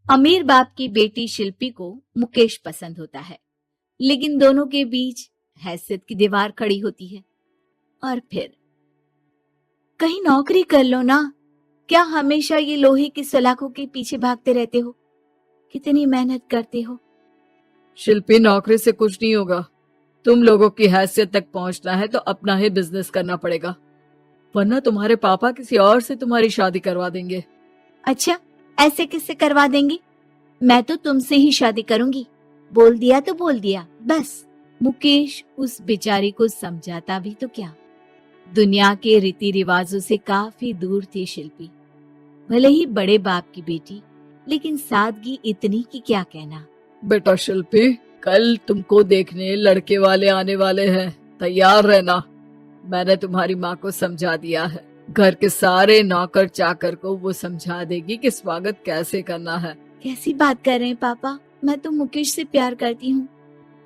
अमीर बाप की बेटी शिल्पी को मुकेश पसंद होता है, लेकिन दोनों के बीच हैसियत की दीवार खड़ी होती है। और फिर कहीं नौकरी कर लो ना, क्या हमेशा ये लोहे की सलाखों के पीछे भागते रहते हो? कितनी मेहनत करते हो। शिल्पी, नौकरी से कुछ नहीं होगा। तुम लोगों की हैसियत तक पहुंचना है तो अपना ही बिजनेस करना पड़ेगा, वरना तुम्हारे पापा किसी और से तुम्हारी शादी करवा देंगे। अच्छा, ऐसे किससे करवा देंगे? मैं तो तुमसे ही शादी करूंगी। बोल दिया तो बोल दिया, बस। मुकेश उस बेचारी को समझाता भी तो क्या। दुनिया के रीति रिवाजों से काफी दूर थी शिल्पी। भले ही बड़े बाप की बेटी, लेकिन सादगी इतनी कि क्या कहना। बेटा शिल्पी, कल तुमको देखने लड़के वाले आने वाले हैं, तैयार रहना। मैंने तुम्हारी माँ को समझा दिया है। घर के सारे नौकर चाकर को वो समझा देगी कि स्वागत कैसे करना है। कैसी बात कर रहे हैं पापा? मैं तो मुकेश से प्यार करती हूँ,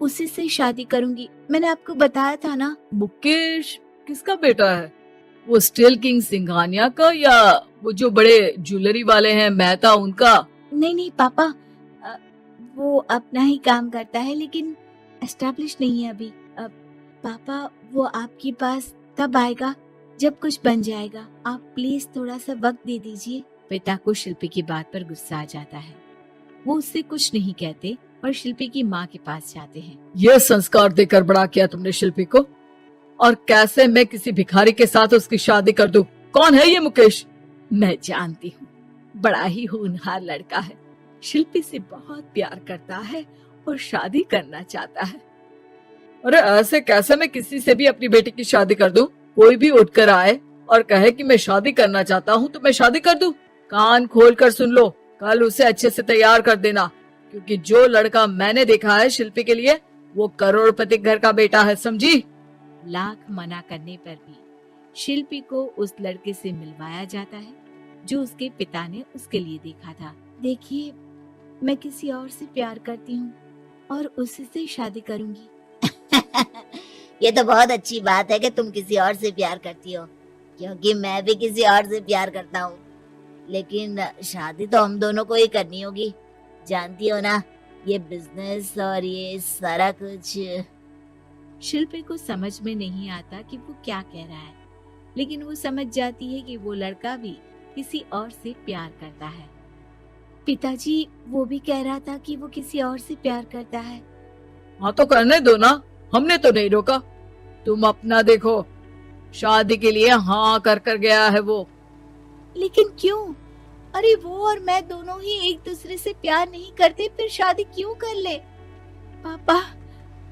उसी से शादी करूंगी। मैंने आपको बताया था ना। मुकेश किसका बेटा है? वो स्टील किंग सिंघानिया का, या वो जो बड़े ज्वेलरी वाले हैं मेहता, उनका? नहीं नहीं पापा, वो अपना ही काम करता है, लेकिन एस्टेब्लिश नहीं है अभी। पापा, वो आपके पास तब आएगा जब कुछ बन जाएगा। आप प्लीज थोड़ा सा वक्त दे दीजिए। पिता को शिल्पी की बात पर गुस्सा आ जाता है। वो उससे कुछ नहीं कहते और शिल्पी की माँ के पास जाते हैं। ये संस्कार देकर बड़ा किया तुमने शिल्पी को, और कैसे मैं किसी भिखारी के साथ उसकी शादी कर दूं? कौन है ये मुकेश? मैं जानती हूँ, बड़ा ही होनहार लड़का है। शिल्पी से बहुत प्यार करता है और शादी करना चाहता है। अरे ऐसे कैसे मैं किसी से भी अपनी बेटी की शादी कर दूं? कोई भी उठकर आए और कहे कि मैं शादी करना चाहता हूँ तो मैं शादी कर दूं? कान खोल कर सुन लो, कल उसे अच्छे से तैयार कर देना, क्योंकि जो लड़का मैंने देखा है शिल्पी के लिए, वो करोड़पति घर का बेटा है, समझी? लाख मना करने पर भी शिल्पी को उस लड़के से मिलवाया जाता है जो उसके पिता ने उसके लिए देखा था। देखिए, मैं किसी और से प्यार करती हूँ और उसी से शादी करूंगी। ये तो बहुत अच्छी बात है कि तुम किसी और से प्यार करती हो, क्योंकि मैं भी किसी और से प्यार करता हूँ। लेकिन शादी तो हम दोनों को ही करनी होगी, जानती हो ना, ये बिजनेस और ये सारा कुछ। शिल्पी को समझ में नहीं आता कि वो क्या कह रहा है, लेकिन वो समझ जाती है कि वो लड़का भी किसी और से प्यार करता है। पिताजी, वो भी कह रहा था कि वो किसी और से प्यार करता है। हाँ तो करने दो ना, हमने तो नहीं रोका। तुम अपना देखो, शादी के लिए हाँ कर कर गया है वो। लेकिन क्यों? अरे वो और मैं दोनों ही एक दूसरे से प्यार नहीं करते, फिर शादी क्यों कर ले? पापा,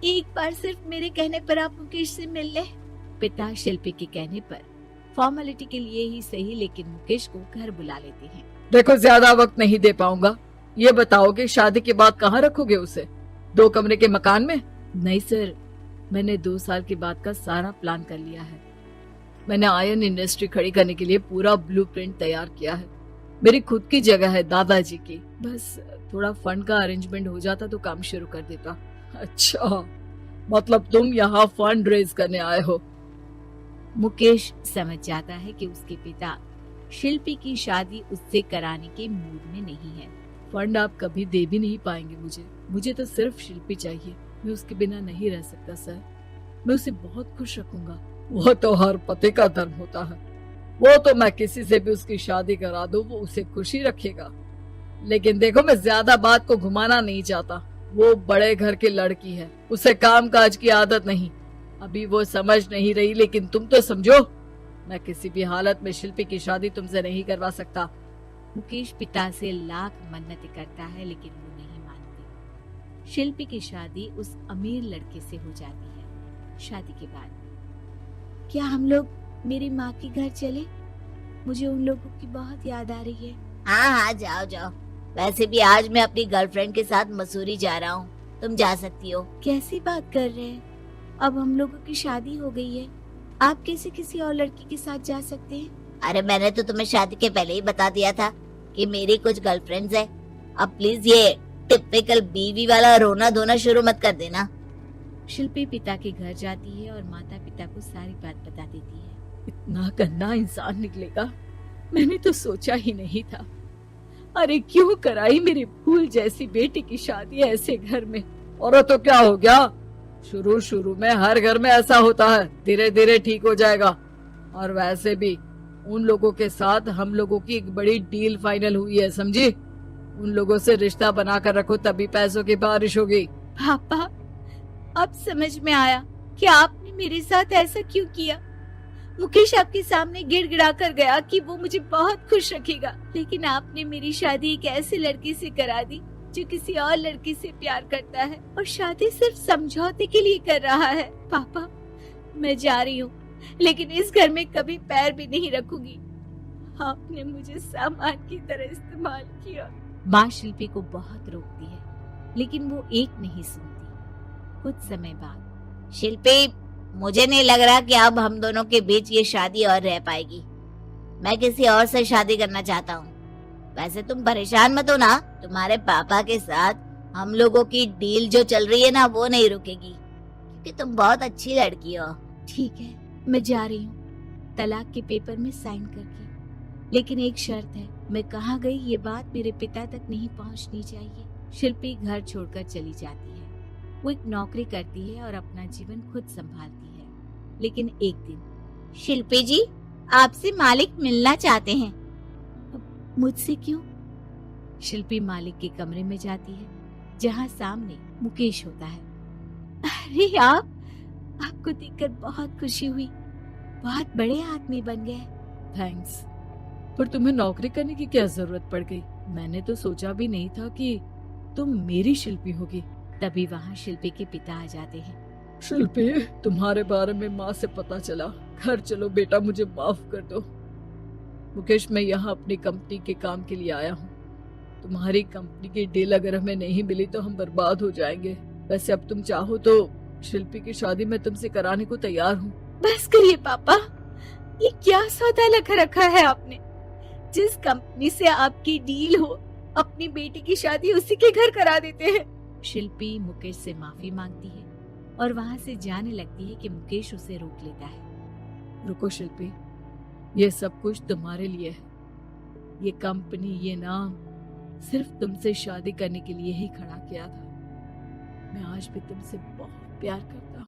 एक बार सिर्फ मेरे कहने पर आप मुकेश से मिल ले। पिता शिल्पी के कहने पर फॉर्मेलिटी के लिए ही सही, लेकिन मुकेश को घर बुला लेते हैं। देखो, ज्यादा वक्त नहीं दे पाऊंगा। ये बताओ कि शादी के बाद कहाँ रखोगे उसे? 2 कमरे के मकान में? नहीं सर, मैंने 2 साल के बाद का सारा प्लान कर लिया है। मैंने आयरन इंडस्ट्री खड़ी करने के लिए पूरा ब्लूप्रिंट तैयार किया है। मेरी खुद की जगह है दादाजी की, बस थोड़ा फंड का अरेंजमेंट हो जाता तो काम शुरू कर देता। अच्छा, मतलब तुम यहाँ फंड रेज करने आए हो? मुकेश समझ जाता है कि उसके पिता शिल्पी की शादी उससे कराने के मूड में नहीं है। फंड आप कभी दे भी नहीं पाएंगे मुझे तो सिर्फ शिल्पी चाहिए। मैं उसके बिना नहीं रह सकता सर, मैं उसे बहुत खुश रखूंगा। वो तो हर पति का धर्म होता है। वो तो मैं किसी से भी उसकी शादी करा दूं, वो उसे खुशी रखेगा। लेकिन देखो, मैं ज्यादा बात को घुमाना नहीं चाहता। वो बड़े घर की लड़की है, उसे काम काज की आदत नहीं। अभी वो समझ नहीं रही, लेकिन तुम तो समझो। मैं किसी भी हालत में शिल्पी की शादी तुमसे नहीं करवा सकता। मुकेश पिता से लाख मन्नतें करता है, लेकिन वो नहीं मानते। शिल्पी की शादी उस अमीर लड़के से हो जाती है। शादी के बाद क्या हम लोग मेरी माँ के घर चले? मुझे उन लोगों की बहुत याद आ रही है। हाँ हाँ, जाओ जाओ। वैसे भी आज मैं अपनी गर्लफ्रेंड के साथ मसूरी जा रहा हूँ, तुम जा सकती हो। कैसी बात कर रहे हैं? अब हम लोगों की शादी हो गई है, आप कैसे किसी और लड़की के साथ जा सकते हैं? अरे मैंने तो तुम्हें शादी के पहले ही बता दिया था कि मेरी कुछ गर्लफ्रेंड्स है। अब प्लीज ये टिपिकल बीवी वाला रोना धोना शुरू मत कर देना। शिल्पी पिता के घर जाती है और माता पिता को सारी बात बता देती है। इतना गंदा इंसान निकलेगा, मैंने तो सोचा ही नहीं था। अरे क्यों कराई मेरी फूल जैसी बेटी की शादी ऐसे घर में? और तो क्या हो गया? शुरू शुरू में हर घर में ऐसा होता है, धीरे धीरे ठीक हो जाएगा। और वैसे भी उन लोगों के साथ हम लोगों की एक बड़ी डील फाइनल हुई है, समझी? उन लोगों से रिश्ता बनाकर रखो, तभी पैसों की बारिश होगी। पापा, अब समझ में आया कि आपने मेरे साथ ऐसा क्यों किया। मुकेश आपके सामने गिड़गिड़ा कर गया कि वो मुझे बहुत खुश रखेगा, लेकिन आपने मेरी शादी एक ऐसे लड़के से करा दी जो किसी और लड़की से प्यार करता है और शादी सिर्फ समझौते के लिए कर रहा है। पापा, मैं जा रही हूँ, लेकिन इस घर में कभी पैर भी नहीं रखूंगी। आपने मुझे सामान की तरह इस्तेमाल किया। माँ शिल्पी को बहुत रोकती है, लेकिन वो एक नहीं सुनती। कुछ समय बाद, शिल्पी, मुझे नहीं लग रहा कि अब हम दोनों के बीच ये शादी और रह पाएगी। मैं किसी और से शादी करना चाहता हूँ। वैसे तुम परेशान मत हो ना, तुम्हारे पापा के साथ हम लोगों की डील जो चल रही है ना, वो नहीं रुकेगी, क्योंकि तुम बहुत अच्छी लड़की हो। ठीक है, मैं जा रही हूँ तलाक के पेपर में साइन करके, लेकिन एक शर्त है, मैं कहाँ गई ये बात मेरे पिता तक नहीं पहुँचनी चाहिए। शिल्पी घर छोड़कर चली जाती है। वो एक नौकरी करती है और अपना जीवन खुद संभालती है। लेकिन एक दिन, शिल्पी जी, आपसे मालिक मिलना चाहते हैं। मुझसे क्यों? शिल्पी मालिक के कमरे में जाती है, जहाँ सामने मुकेश होता है। अरे आपको देखकर बहुत खुशी हुई, बहुत बड़े आदमी बन गए। थैंक्स, पर तुम्हें नौकरी करने की क्या जरूरत पड़ गई? मैंने तो सोचा भी नहीं था कि तुम मेरी शिल्पी होगी। तभी वहाँ शिल्पी के पिता आ जाते हैं। शिल्पी, तुम्हारे बारे में माँ से पता चला। घर चलो बेटा, मुझे माफ कर दो। मुकेश, मैं यहाँ अपनी कंपनी के काम के लिए आया हूँ। तुम्हारी कंपनी की डील अगर हमें नहीं मिली तो हम बर्बाद हो जाएंगे। वैसे अब तुम चाहो तो शिल्पी की शादी मैं तुमसे कराने को तैयार हूँ। बस करिए पापा, ये क्या सौदा लगा रखा है आपने? जिस कंपनी से आपकी डील हो, अपनी बेटी की शादी उसी के घर करा देते हैं। शिल्पी मुकेश से माफी मांगती है और वहाँ से जाने लगती है कि मुकेश उसे रोक लेता है। रुको शिल्पी, ये सब कुछ तुम्हारे लिए है। ये कंपनी, ये नाम सिर्फ तुमसे शादी करने के लिए ही खड़ा किया था। मैं आज भी तुमसे बहुत प्यार करता हूँ।